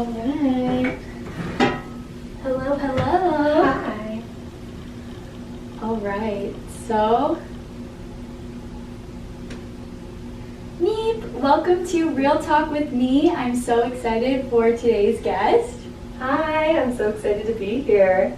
All right. Hello, hello. Hi. All right, so Meep, welcome to Real Talk with me. I'm so excited for today's guest. Hi, I'm so excited to be here.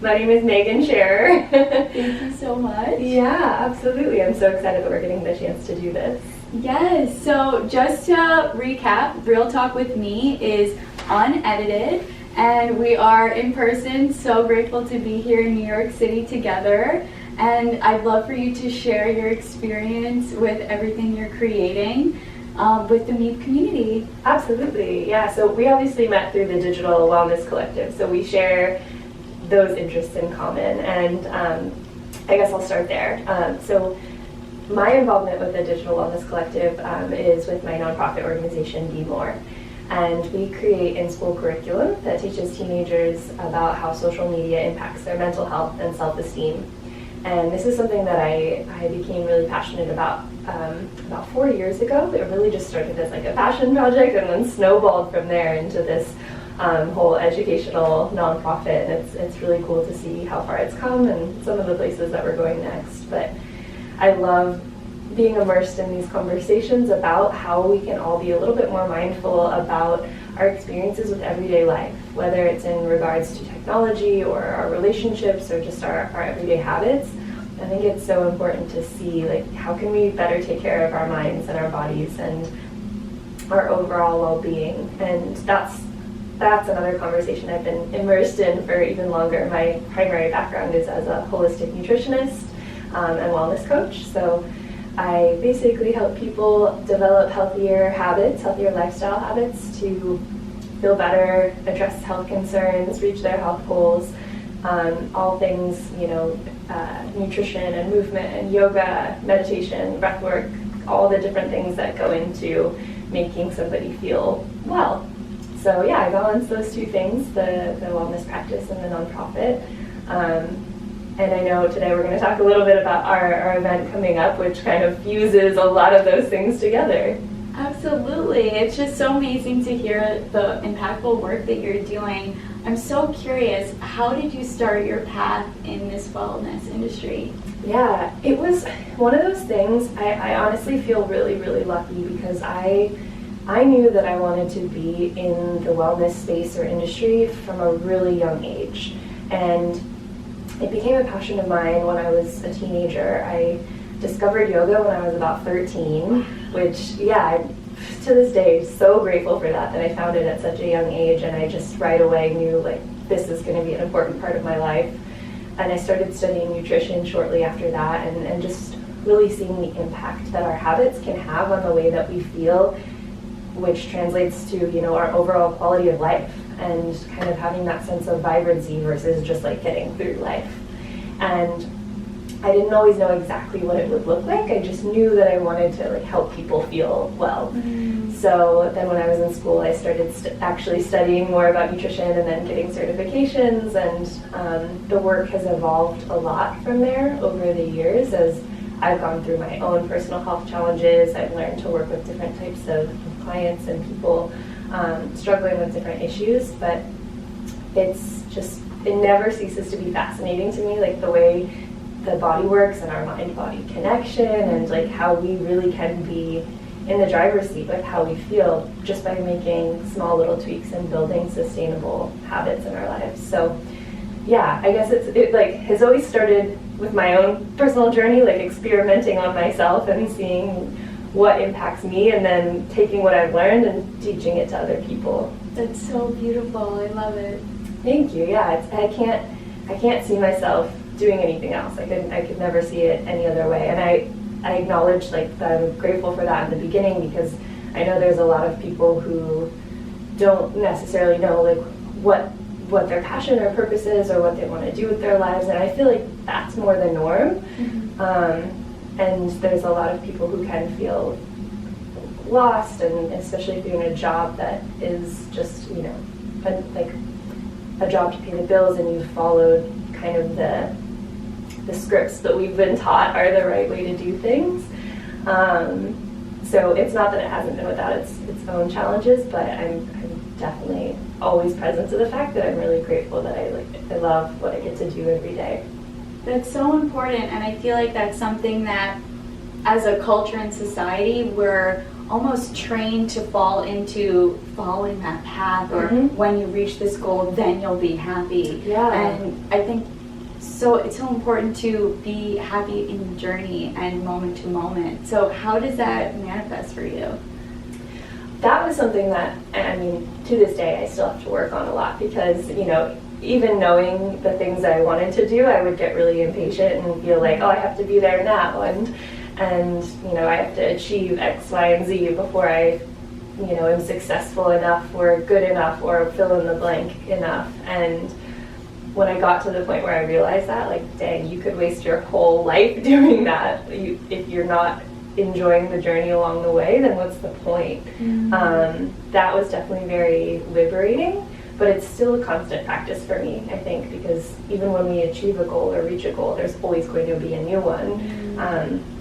My name is Megan Sherer. Thank you so much. Yeah, absolutely. I'm so excited that we're getting the chance to do this. Yes, so just to recap, Real Talk with me is unedited, and we are in person. So grateful to be here in New York City together, and I'd love for you to share your experience with everything you're creating with the Meep community. Absolutely, yeah. So we obviously met through the Digital Wellness Collective, so we share those interests in common, and I guess I'll start there. So my involvement with the Digital Wellness Collective is with my nonprofit organization, Be More. And we create in-school curriculum that teaches teenagers about how social media impacts their mental health and self-esteem. And this is something that I became really passionate about 4 years ago. It really just started as like a passion project and then snowballed from there into this whole educational nonprofit. And it's really cool to see how far it's come and some of the places that we're going next. But I love being immersed in these conversations about how we can all be a little bit more mindful about our experiences with everyday life, whether it's in regards to technology or our relationships or just our everyday habits. I think it's so important to see like how can we better take care of our minds and our bodies and our overall well-being. And that's another conversation I've been immersed in for even longer. My primary background is as a holistic nutritionist and wellness coach. So I basically help people develop healthier habits, healthier lifestyle habits to feel better, address health concerns, reach their health goals, all things, nutrition and movement and yoga, meditation, breath work, all the different things that go into making somebody feel well. So yeah, I balance those two things, the wellness practice and the nonprofit. And I know today we're going to talk a little bit about our event coming up, which kind of fuses a lot of those things together. Absolutely. It's just so amazing to hear the impactful work that you're doing. I'm so curious, how did you start your path in this wellness industry? Yeah, it was one of those things. I honestly feel really, really lucky because I knew that I wanted to be in the wellness space or industry from a really young age. And it became a passion of mine when I was a teenager. I discovered yoga when I was about 13, which, yeah, to this day, so grateful for that I found it at such a young age, and I just right away knew, like, this is going to be an important part of my life. And I started studying nutrition shortly after that, and just really seeing the impact that our habits can have on the way that we feel, which translates to, our overall quality of life, and kind of having that sense of vibrancy versus just like getting through life. And I didn't always know exactly what it would look like. I just knew that I wanted to like help people feel well. So then when I was in school, I started actually studying more about nutrition and then getting certifications, and the work has evolved a lot from there over the years as I've gone through my own personal health challenges. I've learned to work with different types of clients and people struggling with different issues, but it never ceases to be fascinating to me, like the way the body works and our mind-body connection, and like how we really can be in the driver's seat with how we feel just by making small little tweaks and building sustainable habits in our lives. So yeah, I guess it has always started with my own personal journey, like experimenting on myself and seeing what impacts me, and then taking what I've learned and teaching it to other people. That's so beautiful. I love it. Thank you. Yeah, I can't see myself doing anything else. I could never see it any other way. And I acknowledge that I'm grateful for that in the beginning, because I know there's a lot of people who don't necessarily know what their passion or purpose is or what they want to do with their lives, and I feel like that's more the norm. And there's a lot of people who can feel lost, and especially if you're in a job that is just, a job to pay the bills, and you've followed kind of the scripts that we've been taught are the right way to do things. So it's not that it hasn't been without its own challenges, but I'm definitely always present to the fact that I'm really grateful that I love what I get to do every day. That's so important, and I feel like that's something that as a culture and society we're almost trained to fall into following that path, or when you reach this goal then you'll be happy. Yeah. And I think so it's so important to be happy in the journey and moment to moment. So how does that manifest for you? That was something that, I mean, to this day I still have to work on a lot, because, you know, even knowing the things I wanted to do, I would get really impatient and feel like, oh, I have to be there now, and you know, I have to achieve X, Y, and Z before I, you know, am successful enough or good enough or fill in the blank enough. And when I got to the point where I realized that, like, dang, you could waste your whole life doing that. If you're not enjoying the journey along the way, then what's the point? That was definitely very liberating, but it's still a constant practice for me, I think, because even when we achieve a goal or reach a goal, there's always going to be a new one.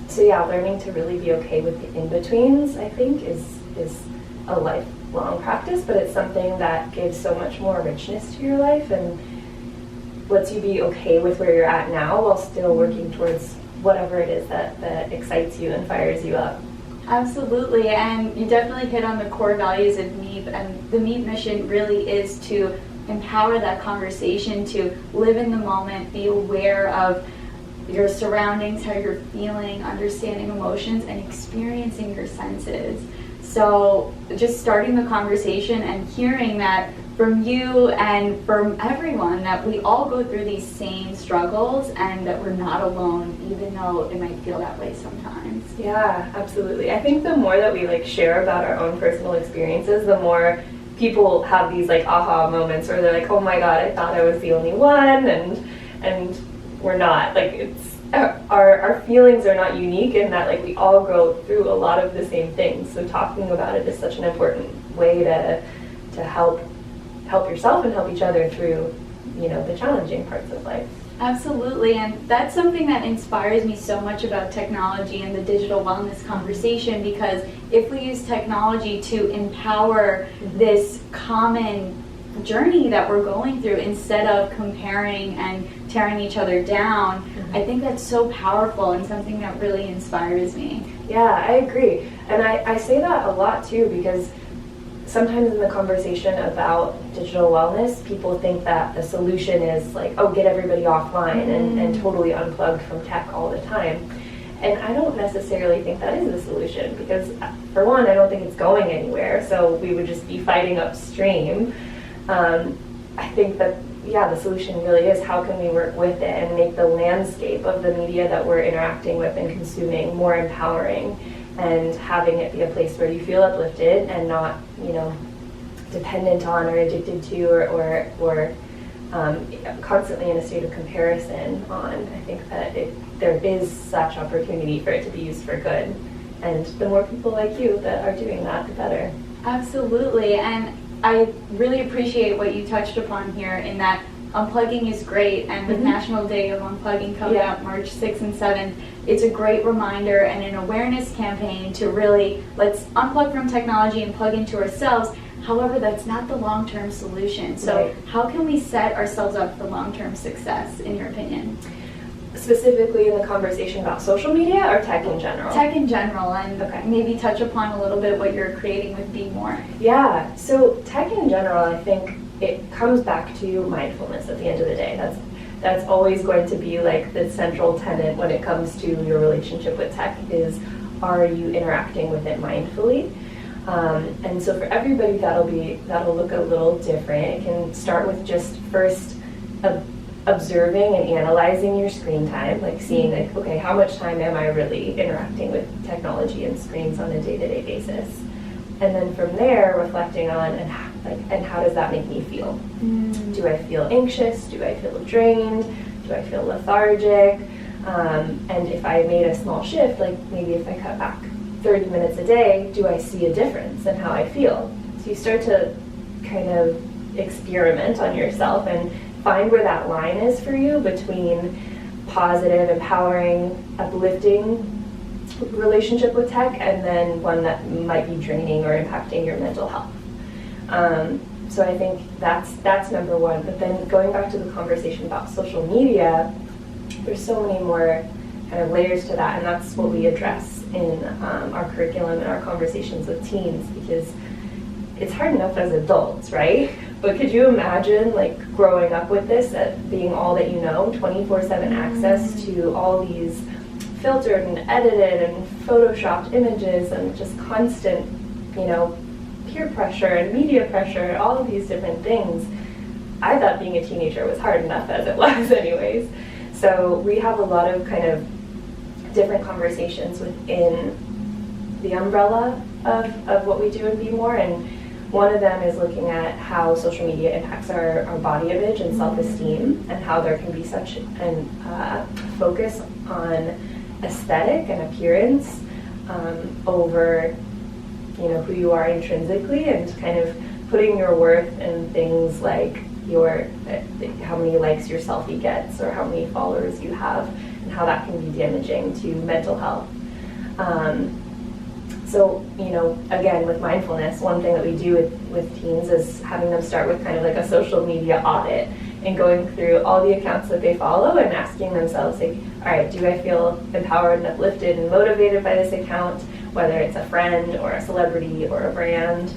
So yeah, learning to really be okay with the in-betweens, I think, is a lifelong practice, but it's something that gives so much more richness to your life and lets you be okay with where you're at now while still working towards whatever it is that excites you and fires you up. Absolutely, and you definitely hit on the core values of Meep, and the Meep mission really is to empower that conversation, to live in the moment, be aware of your surroundings, how you're feeling, understanding emotions, and experiencing your senses. So just starting the conversation and hearing that from you and from everyone, that we all go through these same struggles and that we're not alone, even though it might feel that way sometimes. Yeah, absolutely. I think the more that we like share about our own personal experiences, the more people have these like aha moments where they're like, oh my god, I thought I was the only one, and we're not. Like, it's our feelings are not unique in that, like, we all go through a lot of the same things. So talking about it is such an important way to help yourself and help each other through, you know, the challenging parts of life. Absolutely, and that's something that inspires me so much about technology and the digital wellness conversation, because if we use technology to empower this common journey that we're going through instead of comparing and tearing each other down, I think that's so powerful and something that really inspires me. Yeah, I agree. And I say that a lot too, because sometimes in the conversation about digital wellness, people think that the solution is like, oh, get everybody offline and totally unplugged from tech all the time. And I don't necessarily think that is the solution, because for one, I don't think it's going anywhere, so we would just be fighting upstream. I think that, yeah, the solution really is how can we work with it and make the landscape of the media that we're interacting with and consuming more empowering, and having it be a place where you feel uplifted and not, you know, dependent on or addicted to or constantly in a state of comparison on. I think that there is such opportunity for it to be used for good, and the more people like you that are doing that, the better. Absolutely, and I really appreciate what you touched upon here, in that unplugging is great, and with National Day of Unplugging coming up March 6th and 7th, it's a great reminder and an awareness campaign to really, let's unplug from technology and plug into ourselves. However, that's not the long-term solution. So how can we set ourselves up for long-term success, in your opinion? Specifically in the conversation about social media or tech in general? Tech in general, and maybe touch upon a little bit what you're creating with Be More. Yeah, so tech in general, I think it comes back to mindfulness at the end of the day. That's always going to be like the central tenet when it comes to your relationship with tech, is, are you interacting with it mindfully? And so for everybody, that'll look a little different. It can start with just first observing and analyzing your screen time, like seeing, like, okay, how much time am I really interacting with technology and screens on a day-to-day basis? And then from there, reflecting on and how does that make me feel? Do I feel anxious? Do I feel drained? Do I feel lethargic? And if I made a small shift, like maybe if I cut back 30 minutes a day, do I see a difference in how I feel? So you start to kind of experiment on yourself and find where that line is for you between positive, empowering, uplifting relationship with tech, and then one that might be draining or impacting your mental health. So I think that's number one. But then going back to the conversation about social media, there's so many more kind of layers to that, and that's what we address in our curriculum and our conversations with teens, because it's hard enough as adults, right? But could you imagine like growing up with this, being all that you know, 24/7 access to all these filtered and edited and photoshopped images and just constant, peer pressure and media pressure, all of these different things. I thought being a teenager was hard enough as it was anyways. So we have a lot of kind of different conversations within the umbrella of what we do in Be More, and one of them is looking at how social media impacts our body image and self-esteem, and how there can be such a focus on aesthetic and appearance over who you are intrinsically, and kind of putting your worth in things like how many likes your selfie gets or how many followers you have, and how that can be damaging to mental health. So, again, with mindfulness, one thing that we do with teens is having them start with kind of like a social media audit, and going through all the accounts that they follow and asking themselves, like, all right, do I feel empowered and uplifted and motivated by this account, whether it's a friend or a celebrity or a brand,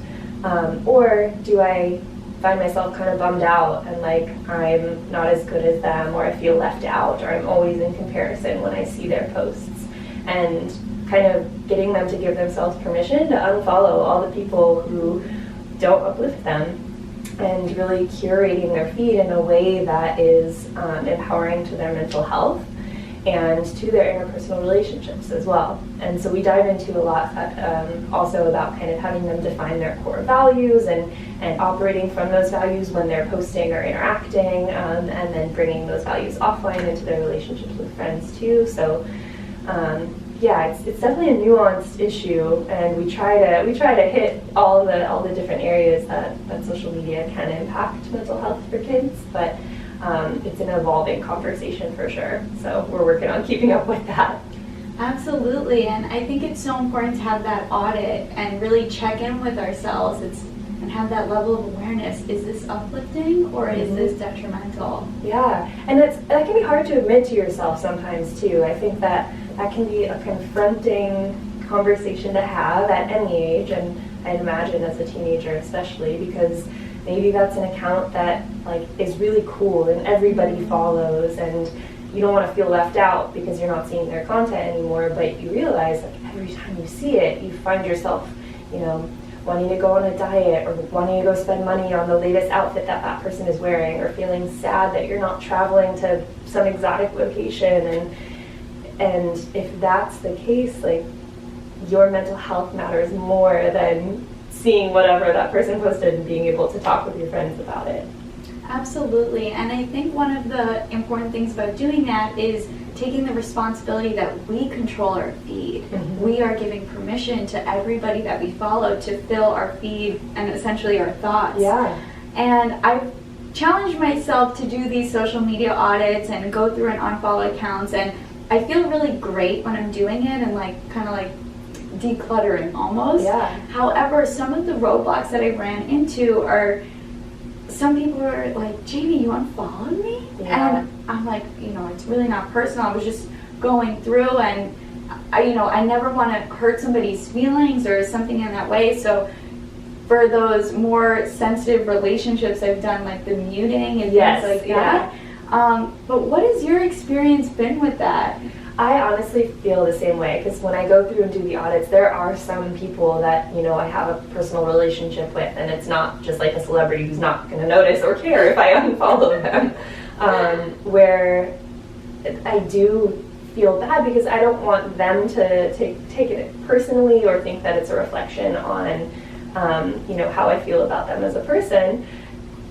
or do I find myself kind of bummed out and like I'm not as good as them, or I feel left out, or I'm always in comparison when I see their posts, and kind of getting them to give themselves permission to unfollow all the people who don't uplift them, and really curating their feed in a way that is empowering to their mental health and to their interpersonal relationships as well. And so we dive into a lot also about kind of having them define their core values and operating from those values when they're posting or interacting, and then bringing those values offline into their relationships with friends too. So it's definitely a nuanced issue, and we try to hit all the different areas that social media can impact mental health for kids, but it's an evolving conversation for sure. So we're working on keeping up with that. Absolutely, and I think it's so important to have that audit and really check in with ourselves and have that level of awareness. Is this uplifting or is this detrimental? Yeah, and that can be hard to admit to yourself sometimes too. I think that can be a confronting conversation to have at any age, and I'd imagine as a teenager especially, because maybe that's an account that like is really cool and everybody follows, and you don't want to feel left out because you're not seeing their content anymore, but you realize like every time you see it, you find yourself, wanting to go on a diet, or wanting to go spend money on the latest outfit that person is wearing, or feeling sad that you're not traveling to some exotic location. And if that's the case, like, your mental health matters more than seeing whatever that person posted and being able to talk with your friends about it. Absolutely, and I think one of the important things about doing that is taking the responsibility that we control our feed. Mm-hmm. We are giving permission to everybody that we follow to fill our feed and essentially our thoughts. Yeah. And I've challenged myself to do these social media audits and go through and unfollow accounts, and I feel really great when I'm doing it and kind of decluttering almost. Yeah. However, some of the roadblocks that I ran into are, some people are like, Jamie, you unfollowed me? Yeah. And I'm like, it's really not personal. I was just going through, and I never want to hurt somebody's feelings or something in that way. So for those more sensitive relationships, I've done the muting and things like that. But what has your experience been with that? I honestly feel the same way, because when I go through and do the audits, there are some people that, I have a personal relationship with, and it's not just like a celebrity who's not going to notice or care if I unfollow them, where I do feel bad because I don't want them to take it personally or think that it's a reflection on, how I feel about them as a person.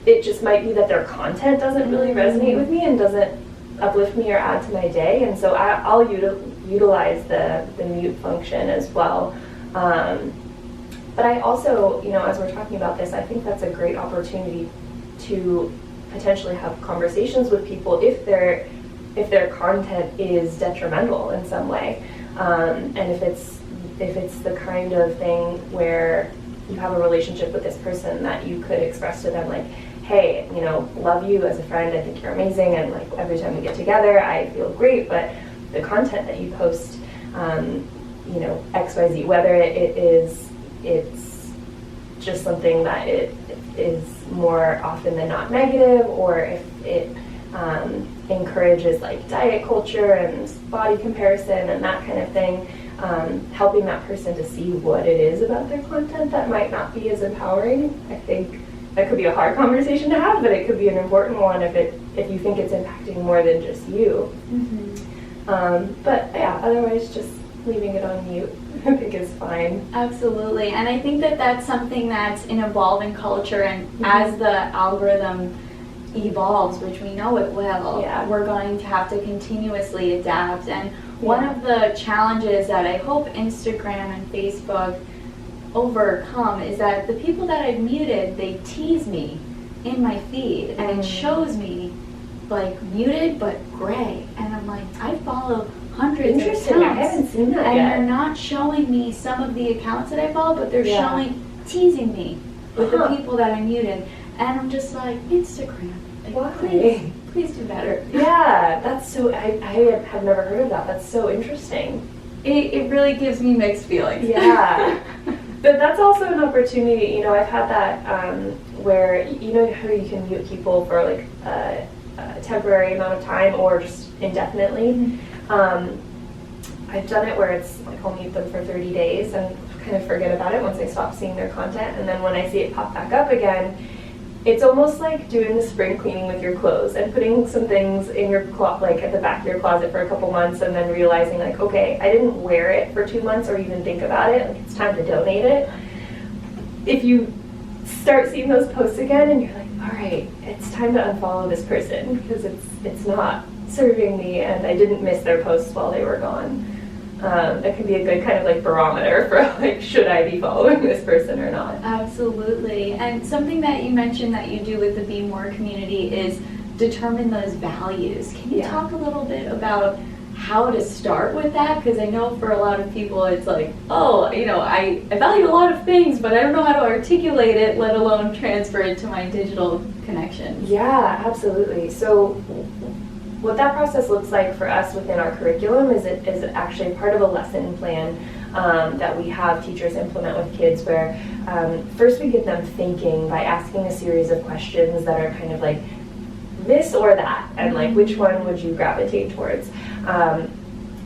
It just might be that their content doesn't really resonate with me and doesn't uplift me or add to my day, and so I'll utilize the mute function as well. But I also, as we're talking about this, I think that's a great opportunity to potentially have conversations with people if their content is detrimental in some way. And if it's the kind of thing where you have a relationship with this person that you could express to them, like, hey, love you as a friend, I think you're amazing, and like every time we get together I feel great, but the content that you post, XYZ, whether it's just something that it is more often than not negative, or if it encourages like diet culture and body comparison and that kind of thing, helping that person to see what it is about their content that might not be as empowering. I think that could be a hard conversation to have, but it could be an important one if you think it's impacting more than just you. But yeah, otherwise just leaving it on mute I think is fine. Absolutely, and I think that that's something that's an evolving culture, and as the algorithm evolves, which we know it will, we're going to have to continuously adapt. And one of the challenges that I hope Instagram and Facebook overcome is that the people that I've muted, they tease me in my feed, and it shows me like muted but gray, and I'm like, I follow hundreds of accounts. I haven't seen that and yet. they're not showing me some of the accounts that I follow, but they're teasing me with the people that I muted, and I'm just like, Instagram, like, please do better. Yeah, that's so, I have never heard of that. That's so interesting. It really gives me mixed feelings. Yeah. But that's also an opportunity, I've had that where, how you can mute people for like a temporary amount of time or just indefinitely. I've done it where it's like I'll mute them for 30 days and kind of forget about it once I stop seeing their content, and then when I see it pop back up again, it's almost like doing the spring cleaning with your clothes and putting some things in your like at the back of your closet for a couple months, and then realizing like, okay, I didn't wear it for 2 months or even think about it, like it's time to donate it. If you start seeing those posts again and you're like, all right, it's time to unfollow this person because it's not serving me and I didn't miss their posts while they were gone. That can be a good kind of like barometer for like, should I be following this person or not? Absolutely. And something that you mentioned that you do with the Be More community is determine those values. Can you talk a little bit about how to start with that? Because I know for a lot of people it's like, oh, I value a lot of things, but I don't know how to articulate it, let alone transfer it to my digital connections. Yeah, absolutely. So what that process looks like for us within our curriculum is actually part of a lesson plan that we have teachers implement with kids, where first we get them thinking by asking a series of questions that are kind of like this or that, and like which one would you gravitate towards, and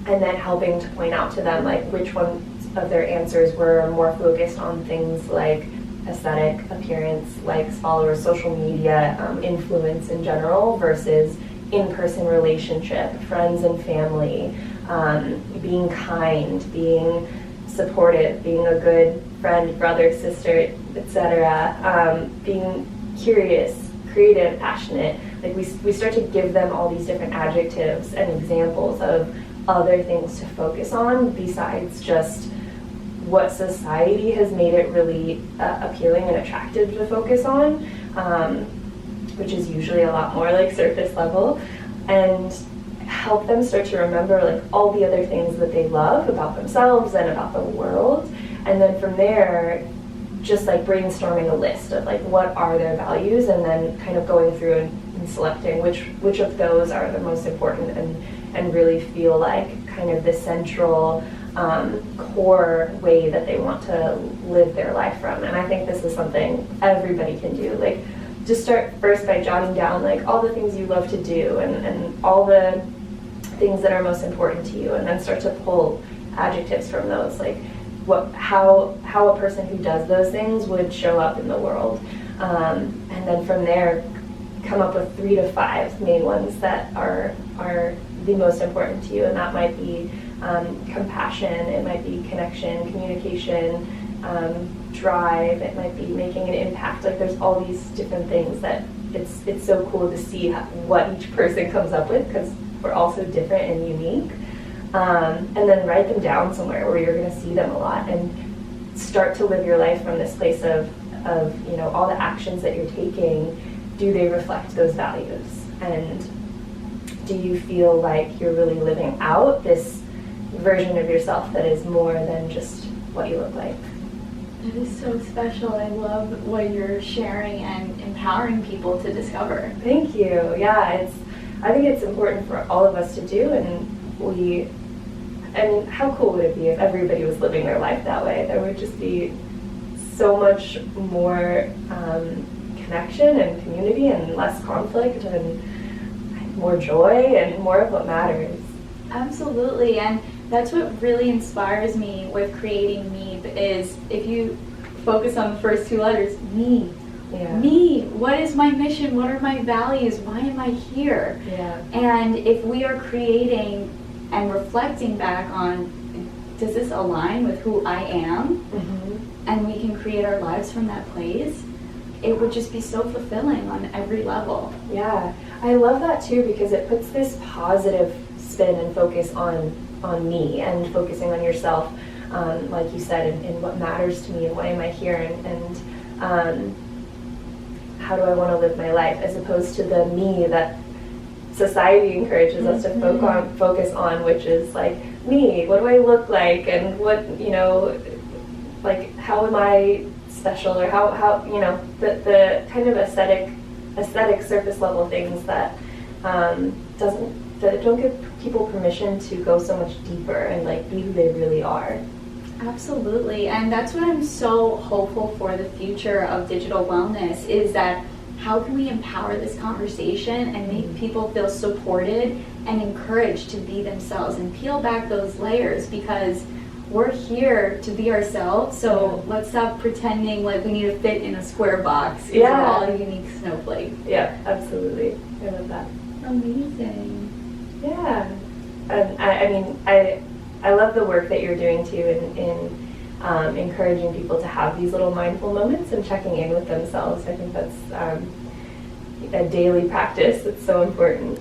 then helping to point out to them like which ones of their answers were more focused on things like aesthetic, appearance, likes, followers, social media, influence in general, versus in-person relationship, friends and family, being kind, being supportive, being a good friend, brother, sister, etc., being curious, creative, passionate. Like we start to give them all these different adjectives and examples of other things to focus on besides just what society has made it really appealing and attractive to focus on, which is usually a lot more like surface level, and help them start to remember like all the other things that they love about themselves and about the world. And then from there, just like brainstorming a list of like what are their values, and then kind of going through and selecting which of those are the most important and really feel like kind of the central core way that they want to live their life from. And I think this is something everybody can do. Like, just start first by jotting down like all the things you love to do and all the things that are most important to you, and then start to pull adjectives from those, like how a person who does those things would show up in the world, and then from there come up with 3 to 5 main ones that are the most important to you. And that might be compassion, it might be connection, communication, drive, it might be making an impact. Like there's all these different things that it's so cool to see what each person comes up with, because we're all so different and unique. And then write them down somewhere where you're going to see them a lot, and start to live your life from this place of all the actions that you're taking, do they reflect those values? And do you feel like you're really living out this version of yourself that is more than just what you look like. It is so special. I love what you're sharing and empowering people to discover. Thank you. Yeah, I think it's important for all of us to do, and how cool would it be if everybody was living their life that way? There would just be so much more connection and community and less conflict and more joy and more of what matters. Absolutely, and that's what really inspires me with creating Meep is if you focus on the first two letters, me. Yeah. Me, what is my mission? What are my values? Why am I here? Yeah. And if we are creating and reflecting back on, does this align with who I am? Mm-hmm. And we can create our lives from that place, it would just be so fulfilling on every level. Yeah, I love that too because it puts this positive spin and focus on me and focusing on yourself, like you said, in what matters to me and why am I here and how do I want to live my life, as opposed to the me that society encourages us to focus on, which is like me, what do I look like, and what, like how am I special, or how the kind of aesthetic surface level things that don't give people permission to go so much deeper and like be who they really are. Absolutely, and that's what I'm so hopeful for the future of digital wellness is that how can we empower this conversation and make people feel supported and encouraged to be themselves and peel back those layers, because we're here to be ourselves, so let's stop pretending like we need to fit in a square box. We're all a unique snowflake. Yeah, absolutely. I love that. Amazing. Yeah. And I love the work that you're doing too in encouraging people to have these little mindful moments and checking in with themselves. I think that's a daily practice that's so important.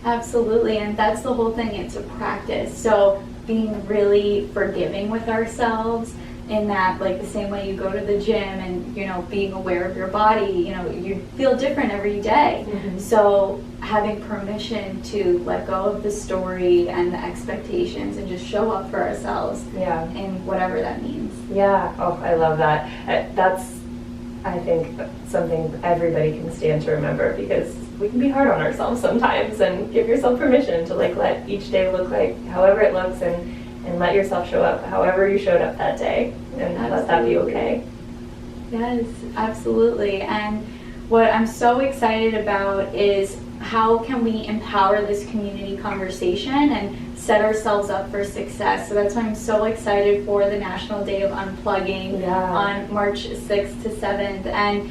Absolutely, and that's the whole thing. It's a practice. So being really forgiving with ourselves in that, like the same way you go to the gym and, being aware of your body, you feel different every day. Mm-hmm. So having permission to let go of the story and the expectations and just show up for ourselves in whatever that means. Yeah, oh, I love that. That's, I think, something everybody can stand to remember, because we can be hard on ourselves sometimes, and give yourself permission to like let each day look like however it looks, and let yourself show up however you showed up that day, and let that be okay. Yes, absolutely. And what I'm so excited about is how can we empower this community conversation and set ourselves up for success. So that's why I'm so excited for the National Day of Unplugging on March 6th to 7th. And,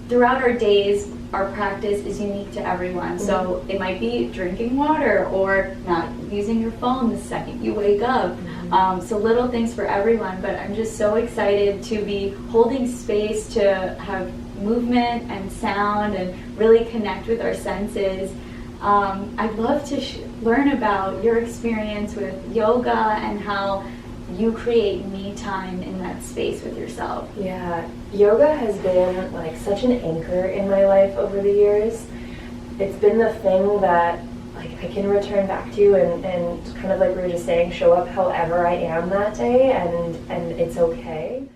throughout our days, our practice is unique to everyone. So it might be drinking water or not using your phone the second you wake up. So little things for everyone, but I'm just so excited to be holding space to have movement and sound and really connect with our senses. I'd love to learn about your experience with yoga and how you create me time in that space with yourself. Yeah, yoga has been like such an anchor in my life over the years. It's been the thing that like I can return back to and kind of like we were just saying, show up however I am that day, and it's okay.